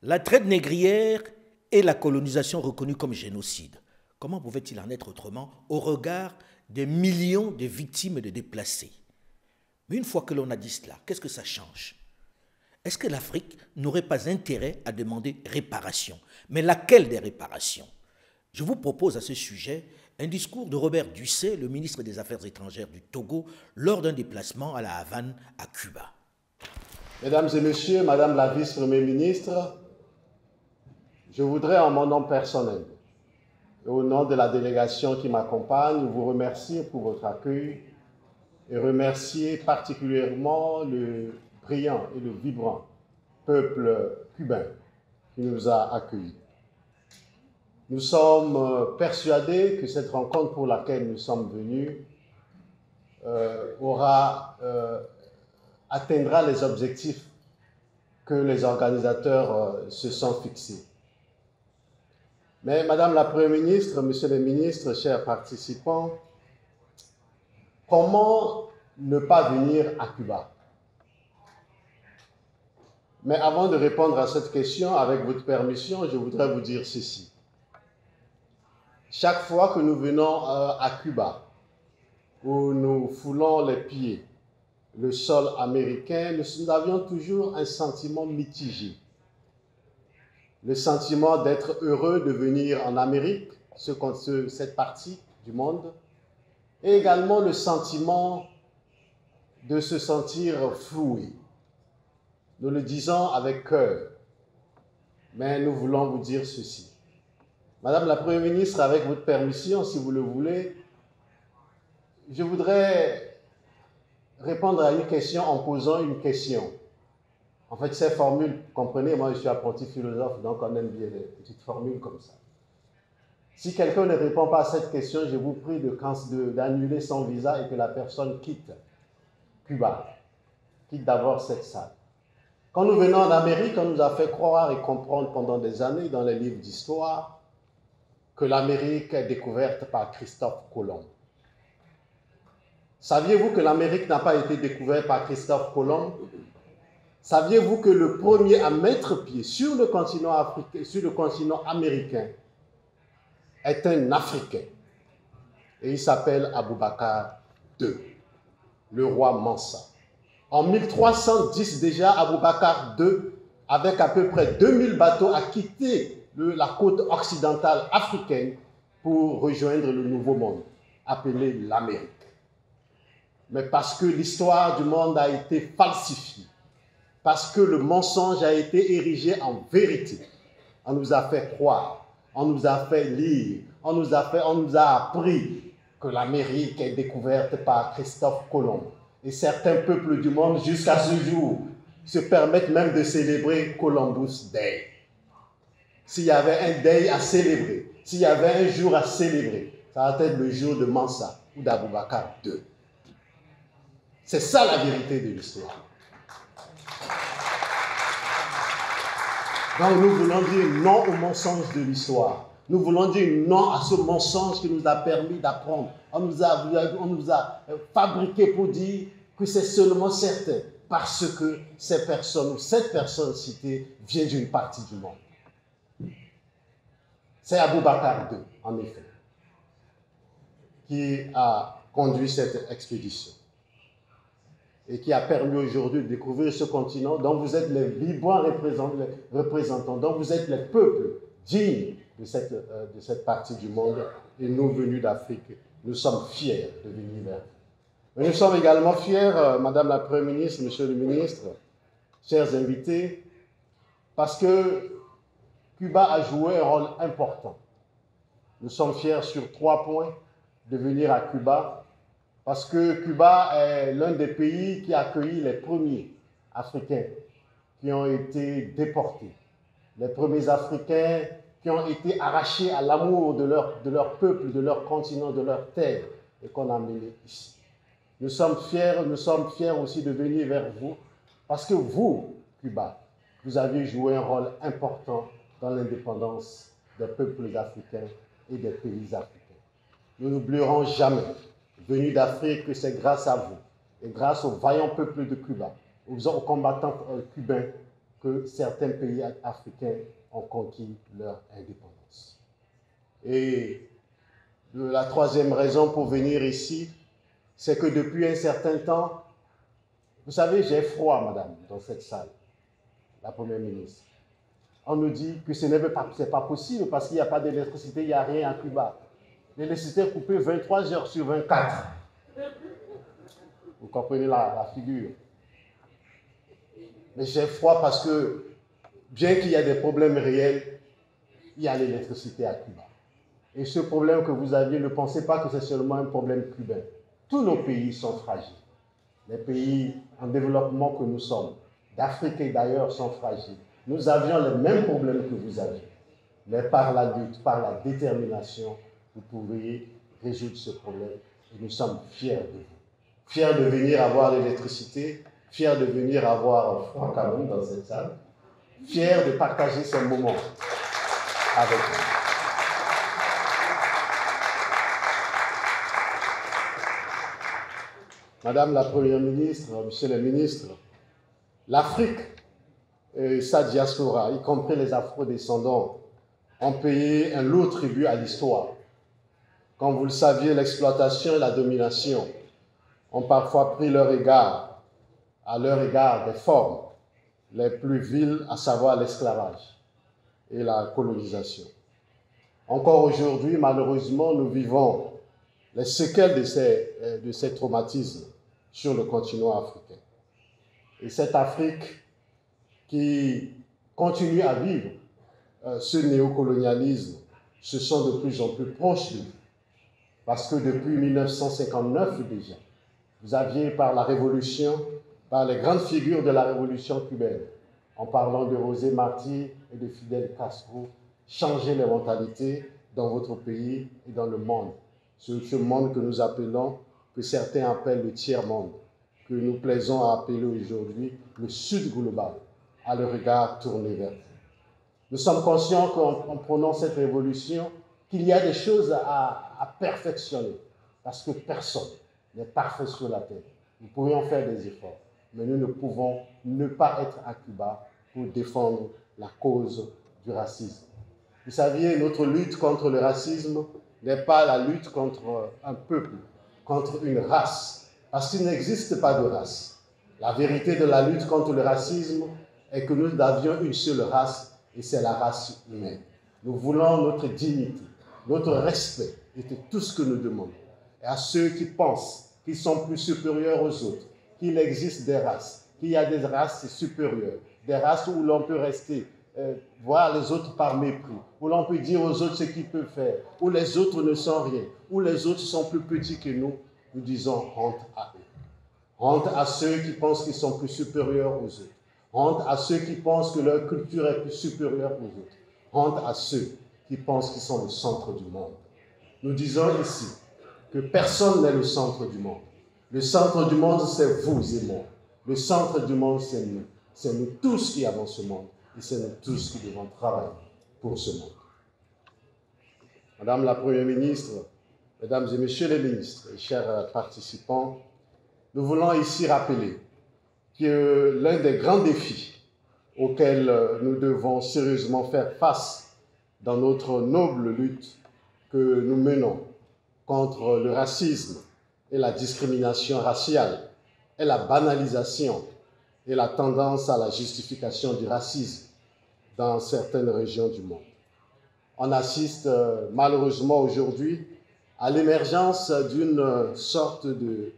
La traite négrière et la colonisation reconnues comme génocide. Comment pouvait-il en être autrement au regard des millions de victimes et de déplacés? Mais une fois que l'on a dit cela, qu'est-ce que ça change? Est-ce que l'Afrique n'aurait pas intérêt à demander réparation? Mais laquelle des réparations? Je vous propose à ce sujet un discours de Robert Dussey, le ministre des Affaires étrangères du Togo, lors d'un déplacement à la Havane, à Cuba. Mesdames et messieurs, Madame la vice-première ministre, je voudrais en mon nom personnel et au nom de la délégation qui m'accompagne vous remercier pour votre accueil et remercier particulièrement le brillant et le vibrant peuple cubain qui nous a accueillis. Nous sommes persuadés que cette rencontre pour laquelle nous sommes venus atteindra les objectifs que les organisateurs se sont fixés. Mais Madame la Première ministre, Monsieur le ministre, chers participants, comment ne pas venir à Cuba? Mais avant de répondre à cette question, avec votre permission, je voudrais vous dire ceci. Chaque fois que nous venons à Cuba, où nous foulons les pieds, le sol américain, nous avions toujours un sentiment mitigé. Le sentiment d'être heureux de venir en Amérique, cette partie du monde, et également le sentiment de se sentir floué. Nous le disons avec cœur, mais nous voulons vous dire ceci. Madame la Première ministre, avec votre permission, si vous le voulez, je voudrais répondre à une question en posant une question. En fait, ces formules, comprenez, moi je suis apprenti philosophe, donc on aime bien les petites formules comme ça. Si quelqu'un ne répond pas à cette question, je vous prie d'annuler son visa et que la personne quitte Cuba, quitte d'abord cette salle. Quand nous venons en Amérique, on nous a fait croire et comprendre pendant des années dans les livres d'histoire que l'Amérique est découverte par Christophe Colomb. Saviez-vous que l'Amérique n'a pas été découverte par Christophe Colomb? Saviez-vous que le premier à mettre pied sur le continent africain, sur le continent américain, est un Africain? Et il s'appelle Aboubacar II, le roi Mansa. En 1310 déjà, Aboubacar II, avec à peu près 2000 bateaux, a quitté la côte occidentale africaine pour rejoindre le Nouveau Monde, appelé l'Amérique. Mais parce que l'histoire du monde a été falsifiée, parce que le mensonge a été érigé en vérité, on nous a fait croire, on nous a fait lire, on nous a appris que l'Amérique est découverte par Christophe Colomb. Et certains peuples du monde, jusqu'à ce jour, se permettent même de célébrer Columbus Day. S'il y avait un day à célébrer, s'il y avait un jour à célébrer, ça va être le jour de Mansa ou d'Aboubacar II. C'est ça la vérité de l'histoire. Donc nous voulons dire non au mensonge de l'histoire. Nous voulons dire non à ce mensonge qui nous a permis d'apprendre. On nous a fabriqué pour dire que c'est seulement certain parce que ces personnes ou cette personne citée vient d'une partie du monde. C'est Aboubacar II, en effet, qui a conduit cette expédition et qui a permis aujourd'hui de découvrir ce continent dont vous êtes les vibrants représentants, dont vous êtes les peuples dignes de cette partie du monde. Et nous, venus d'Afrique, nous sommes fiers de venir vers vous. Mais nous sommes également fiers, Madame la Première ministre, Monsieur le ministre, chers invités, parce que Cuba a joué un rôle important. Nous sommes fiers sur 3 points de venir à Cuba, parce que Cuba est l'un des pays qui a accueilli les premiers Africains qui ont été déportés, les premiers Africains qui ont été arrachés à l'amour de leur peuple, de leur continent, de leur terre, et qu'on a amené ici. Nous sommes fiers aussi de venir vers vous, parce que vous, Cuba, vous avez joué un rôle important dans l'indépendance des peuples africains et des pays africains. Nous n'oublierons jamais, venus d'Afrique, que c'est grâce à vous et grâce aux vaillants peuples de Cuba, aux combattants cubains, que certains pays africains ont conquis leur indépendance. Et la troisième raison pour venir ici, c'est que depuis un certain temps, vous savez, j'ai froid, madame, dans cette salle, la première ministre. On nous dit que ce n'est pas possible parce qu'il n'y a pas d'électricité, il n'y a rien à Cuba. L'électricité est coupée 23 heures sur 24. Vous comprenez la figure. Mais j'ai froid parce que, bien qu'il y ait des problèmes réels, il y a l'électricité à Cuba. Et ce problème que vous aviez, ne pensez pas que c'est seulement un problème cubain. Tous nos pays sont fragiles. Les pays en développement que nous sommes, d'Afrique et d'ailleurs, sont fragiles. Nous avions les mêmes problèmes que vous avez. Mais par la lutte, par la détermination, vous pouvez résoudre ce problème. Et nous sommes fiers de vous. Fiers de venir avoir l'électricité, fiers de venir avoir froid quand même dans cette salle, fiers de partager ce moment avec vous. Madame la Première ministre, Monsieur le ministre, l'Afrique et sa diaspora, y compris les afro-descendants, ont payé un lourd tribut à l'histoire. Comme vous le saviez, l'exploitation et la domination ont parfois pris à leur égard des formes les plus viles, à savoir l'esclavage et la colonisation. Encore aujourd'hui, malheureusement, nous vivons les séquelles de ces traumatismes sur le continent africain. Et cette Afrique qui continue à vivre ce néocolonialisme se sent de plus en plus proche de nous. Parce que depuis 1959 déjà, vous aviez par la révolution, par les grandes figures de la révolution cubaine, en parlant de José Martí et de Fidel Castro, changé les mentalités dans votre pays et dans le monde. Ce monde que nous appelons, que certains appellent le tiers-monde, que nous plaisons à appeler aujourd'hui le Sud global, à le regard tourné vers vous. Nous sommes conscients qu'en prenant cette révolution, qu'il y a des choses à perfectionner, parce que personne n'est parfait sur la terre. Nous pourrions faire des efforts, mais nous ne pouvons ne pas être à Cuba pour défendre la cause du racisme. Vous saviez, notre lutte contre le racisme n'est pas la lutte contre un peuple, contre une race, parce qu'il n'existe pas de race. La vérité de la lutte contre le racisme est que nous avions une seule race, et c'est la race humaine. Nous voulons notre dignité, notre respect, et c'est tout ce que nous demandons. Et à ceux qui pensent qu'ils sont plus supérieurs aux autres, qu'il existe des races, qu'il y a des races supérieures, des races où l'on peut rester, voir les autres par mépris, où l'on peut dire aux autres ce qu'ils peuvent faire, où les autres ne sont rien, où les autres sont plus petits que nous, nous disons honte à eux. Honte à ceux qui pensent qu'ils sont plus supérieurs aux autres. Honte à ceux qui pensent que leur culture est plus supérieure aux autres. Honte à ceux qui pensent qu'ils sont le centre du monde. Nous disons ici que personne n'est le centre du monde. Le centre du monde, c'est vous et moi. Le centre du monde, c'est nous. C'est nous tous qui avons ce monde. Et c'est nous tous qui devons travailler pour ce monde. Madame la Première ministre, Mesdames et Messieurs les ministres et chers participants, nous voulons ici rappeler que l'un des grands défis auxquels nous devons sérieusement faire face dans notre noble lutte que nous menons contre le racisme et la discrimination raciale est la banalisation et la tendance à la justification du racisme dans certaines régions du monde. On assiste malheureusement aujourd'hui à l'émergence d'une sorte de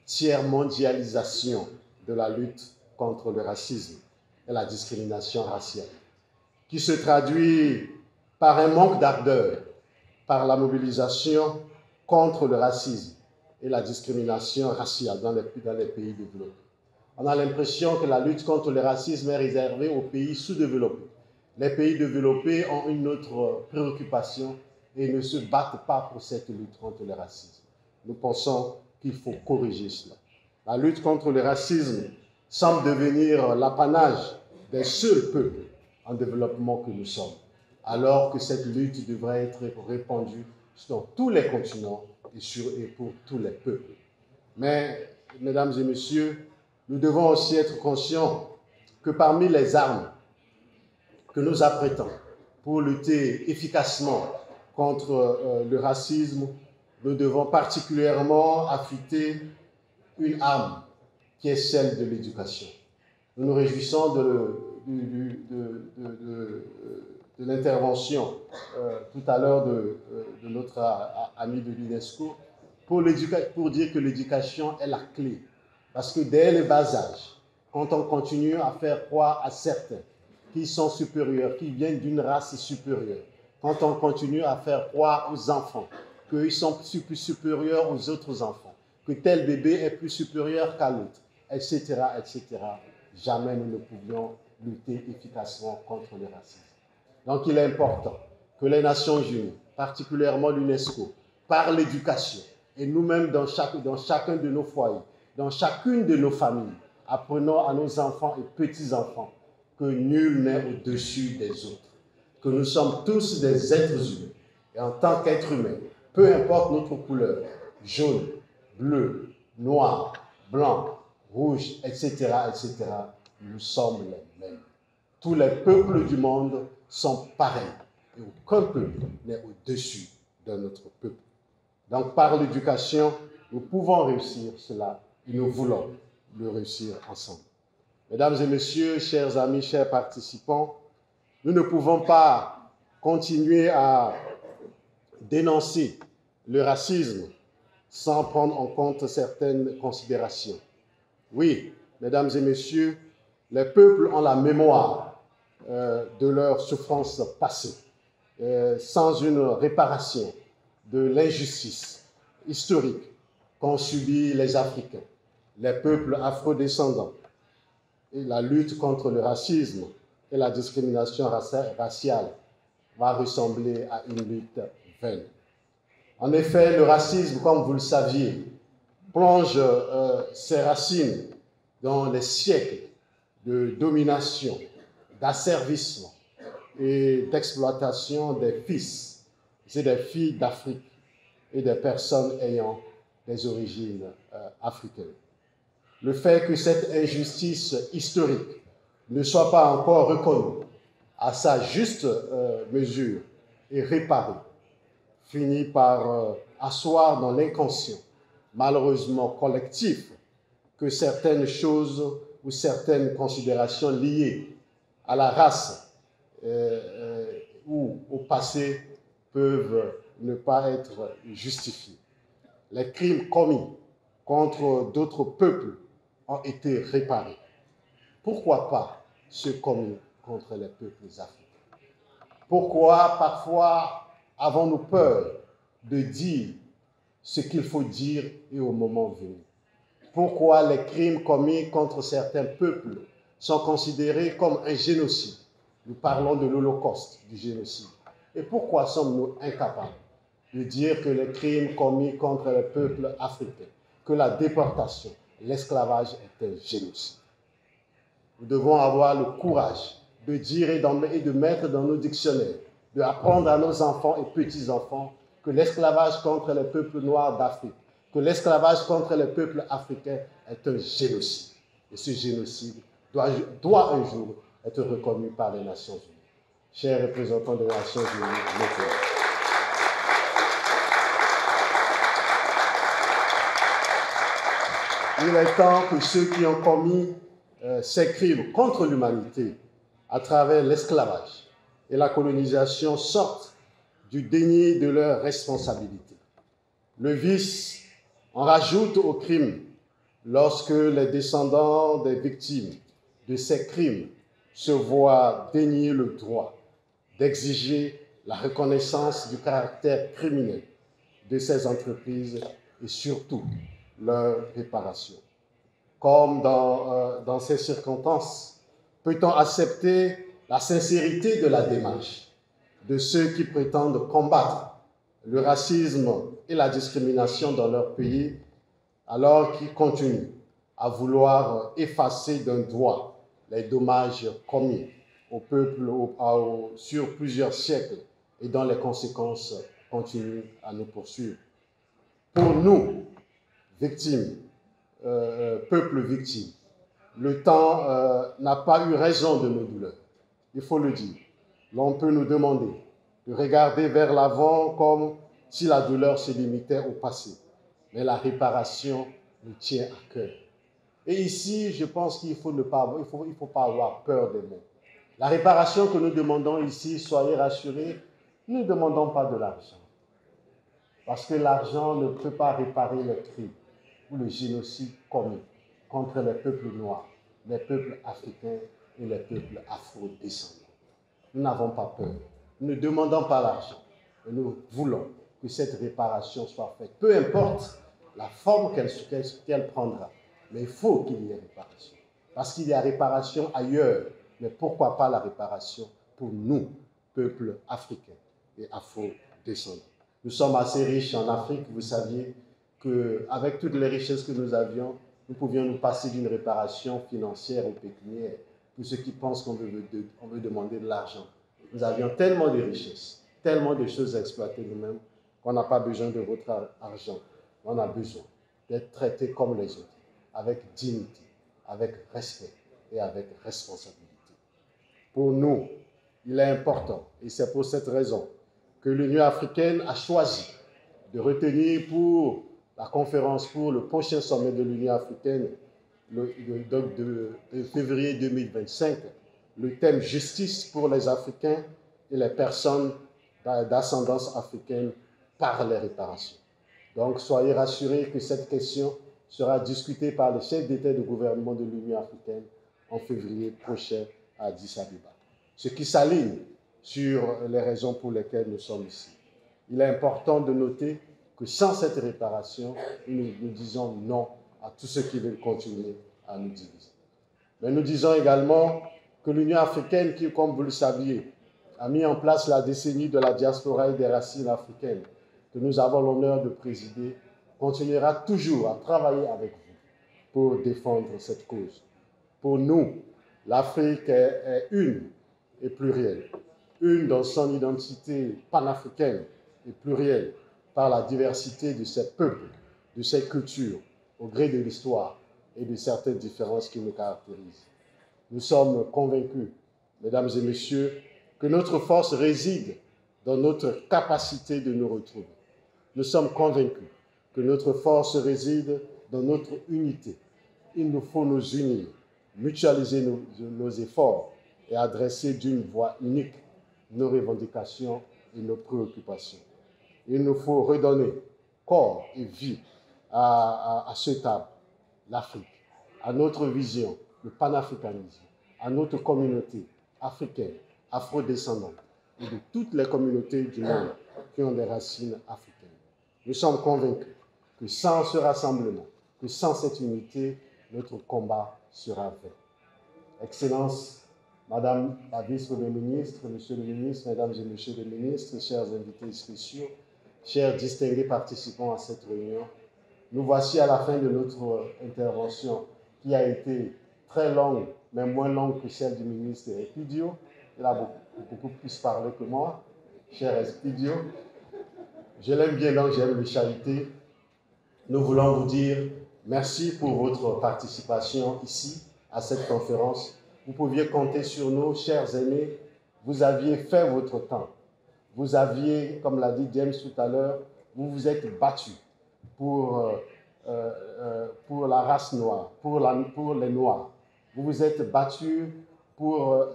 tiers-mondialisation de la lutte contre le racisme et la discrimination raciale, qui se traduit par un manque d'ardeur, par la mobilisation contre le racisme et la discrimination raciale dans les pays développés. On a l'impression que la lutte contre le racisme est réservée aux pays sous-développés. Les pays développés ont une autre préoccupation et ne se battent pas pour cette lutte contre le racisme. Nous pensons qu'il faut corriger cela. La lutte contre le racisme semble devenir l'apanage des seuls peuples en développement que nous sommes, alors que cette lutte devrait être répandue sur tous les continents et pour tous les peuples. Mais, mesdames et messieurs, nous devons aussi être conscients que parmi les armes que nous apprêtons pour lutter efficacement contre le racisme, nous devons particulièrement affûter une arme qui est celle de l'éducation. Nous nous réjouissons de l'intervention tout à l'heure de notre ami de l'UNESCO pour dire que l'éducation est la clé. Parce que dès le bas âge, quand on continue à faire croire à certains qui sont supérieurs, qui viennent d'une race supérieure, quand on continue à faire croire aux enfants qu'ils sont plus supérieurs aux autres enfants, que tel bébé est plus supérieur qu'à l'autre, etc., etc., jamais nous ne pouvions lutter efficacement contre le racisme. Donc il est important que les Nations Unies, particulièrement l'UNESCO, par l'éducation, et nous-mêmes dans chacun de nos foyers, dans chacune de nos familles, apprenons à nos enfants et petits-enfants que nul n'est au-dessus des autres, que nous sommes tous des êtres humains. Et en tant qu'êtres humains, peu importe notre couleur, jaune, bleu, noir, blanc, rouge, etc., etc., nous sommes les mêmes. Tous les peuples du monde sont pareils et aucun peuple n'est au-dessus d'un autre peuple. Donc par l'éducation, nous pouvons réussir cela et nous voulons le réussir ensemble. Mesdames et messieurs, chers amis, chers participants, nous ne pouvons pas continuer à dénoncer le racisme sans prendre en compte certaines considérations. Oui, mesdames et messieurs, les peuples ont la mémoire de leurs souffrances passées, sans une réparation de l'injustice historique qu'ont subi les Africains, les peuples afrodescendants. Et la lutte contre le racisme et la discrimination raciale va ressembler à une lutte vaine. En effet, le racisme, comme vous le saviez, plonge ses racines dans les siècles de domination, d'asservissement et d'exploitation des fils et des filles d'Afrique et des personnes ayant des origines africaines. Le fait que cette injustice historique ne soit pas encore reconnue à sa juste mesure et réparée finit par asseoir dans l'inconscient, malheureusement collectif, que certaines choses ou certaines considérations liées à la race ou au passé peuvent ne pas être justifiées. Les crimes commis contre d'autres peuples ont été réparés. Pourquoi pas ceux commis contre les peuples africains? Pourquoi parfois avons-nous peur de dire ce qu'il faut dire et au moment venu? Pourquoi les crimes commis contre certains peuples sont considérés comme un génocide? Nous parlons de l'Holocauste, du génocide. Et pourquoi sommes-nous incapables de dire que les crimes commis contre les peuples africains, que la déportation, l'esclavage est un génocide? Nous devons avoir le courage de dire et de mettre dans nos dictionnaires, d'apprendre à nos enfants et petits-enfants que l'esclavage contre les peuples noirs d'Afrique, que l'esclavage contre les peuples africains est un génocide. Et ce génocide doit un jour être reconnu par les Nations Unies. Chers représentants des Nations Unies, il est temps que ceux qui ont commis ces crimes contre l'humanité à travers l'esclavage et la colonisation sortent du déni de leurs responsabilités. Le vice en rajoute aux crimes lorsque les descendants des victimes de ces crimes se voient dénier le droit d'exiger la reconnaissance du caractère criminel de ces entreprises et surtout leur réparation. Comme dans ces circonstances, peut-on accepter la sincérité de la démarche de ceux qui prétendent combattre le racisme et la discrimination dans leur pays, alors qu'ils continuent à vouloir effacer d'un doigt les dommages commis au peuple sur plusieurs siècles et dont les conséquences continuent à nous poursuivre? Pour nous, victimes, peuple victime, le temps n'a pas eu raison de nos douleurs. Il faut le dire. L'on peut nous demander de regarder vers l'avant comme si la douleur se limitait au passé. Mais la réparation nous tient à cœur. Et ici, je pense qu'il faut pas avoir peur des mots. La réparation que nous demandons ici, soyez rassurés, nous ne demandons pas de l'argent. Parce que l'argent ne peut pas réparer les crimes ou le génocide commis contre les peuples noirs, les peuples africains et les peuples afro-descendants. Nous n'avons pas peur. Nous ne demandons pas l'argent. Nous voulons que cette réparation soit faite. Peu importe la forme qu'elle prendra. Mais il faut qu'il y ait réparation. Parce qu'il y a réparation ailleurs. Mais pourquoi pas la réparation pour nous, peuples africains et afro-descendants? Nous sommes assez riches en Afrique. Vous saviez qu'avec toutes les richesses que nous avions, nous pouvions nous passer d'une réparation financière ou pécuniaire. Pour ceux qui pensent qu'on veut demander de l'argent. Nous avions tellement de richesses, tellement de choses à exploiter nous-mêmes, qu'on n'a pas besoin de votre argent. On a besoin d'être traités comme les autres, avec dignité, avec respect et avec responsabilité. Pour nous, il est important, et c'est pour cette raison, que l'Union africaine a choisi de retenir pour la conférence, pour le prochain sommet de l'Union africaine, de février 2025, le thème « Justice pour les Africains et les personnes d'ascendance africaine par les réparations ». Donc, soyez rassurés que cette question sera discutée par les chefs d'État et de gouvernement de l'Union africaine en février prochain à Addis Abeba. Ce qui s'aligne sur les raisons pour lesquelles nous sommes ici. Il est important de noter que sans cette réparation, nous disons non à tous ceux qui veulent continuer à nous diviser. Mais nous disons également que l'Union africaine, qui, comme vous le saviez, a mis en place la décennie de la diaspora et des racines africaines, que nous avons l'honneur de présider, continuera toujours à travailler avec vous pour défendre cette cause. Pour nous, l'Afrique est une et plurielle, une dans son identité panafricaine et plurielle, par la diversité de ses peuples, de ses cultures, au gré de l'histoire et de certaines différences qui nous caractérisent. Nous sommes convaincus, mesdames et messieurs, que notre force réside dans notre capacité de nous retrouver. Nous sommes convaincus que notre force réside dans notre unité. Il nous faut nous unir, mutualiser nos efforts et adresser d'une voix unique nos revendications et nos préoccupations. Il nous faut redonner corps et vie à ce table, l'Afrique, à notre vision, le panafricanisme, à notre communauté africaine, afro-descendante et de toutes les communautés du monde qui ont des racines africaines. Nous sommes convaincus que sans ce rassemblement, que sans cette unité, notre combat sera vain. Excellences, Madame la vice-première ministre, Monsieur le ministre, Mesdames et Messieurs les ministres, chers invités spéciaux, chers distingués participants à cette réunion, nous voici à la fin de notre intervention qui a été très longue, mais moins longue que celle du ministre Espidio. Il a beaucoup plus parlé que moi, cher Espidio. Je l'aime bien, donc j'aime le chahuter. Nous voulons vous dire merci pour votre participation ici à cette conférence. Vous pouviez compter sur nous, chers aînés. Vous aviez fait votre temps. Vous aviez, comme l'a dit James tout à l'heure, vous vous êtes battus pour la race noire, pour les Noirs. Vous vous êtes battus pour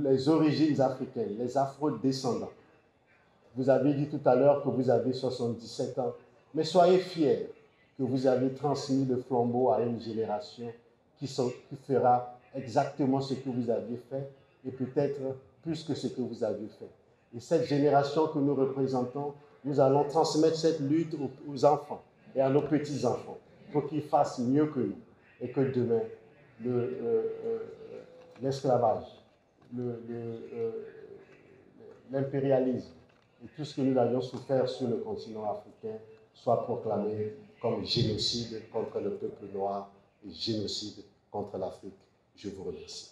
les origines africaines, les afro-descendants. Vous avez dit tout à l'heure que vous avez 77 ans, mais soyez fiers que vous avez transmis le flambeau à une génération qui fera exactement ce que vous avez fait et peut-être plus que ce que vous avez fait. Et cette génération que nous représentons, nous allons transmettre cette lutte aux enfants et à nos petits-enfants pour qu'ils fassent mieux que nous et que demain, l'esclavage, l'impérialisme et tout ce que nous avions souffert sur le continent africain soit proclamé comme génocide contre le peuple noir et génocide contre l'Afrique. Je vous remercie.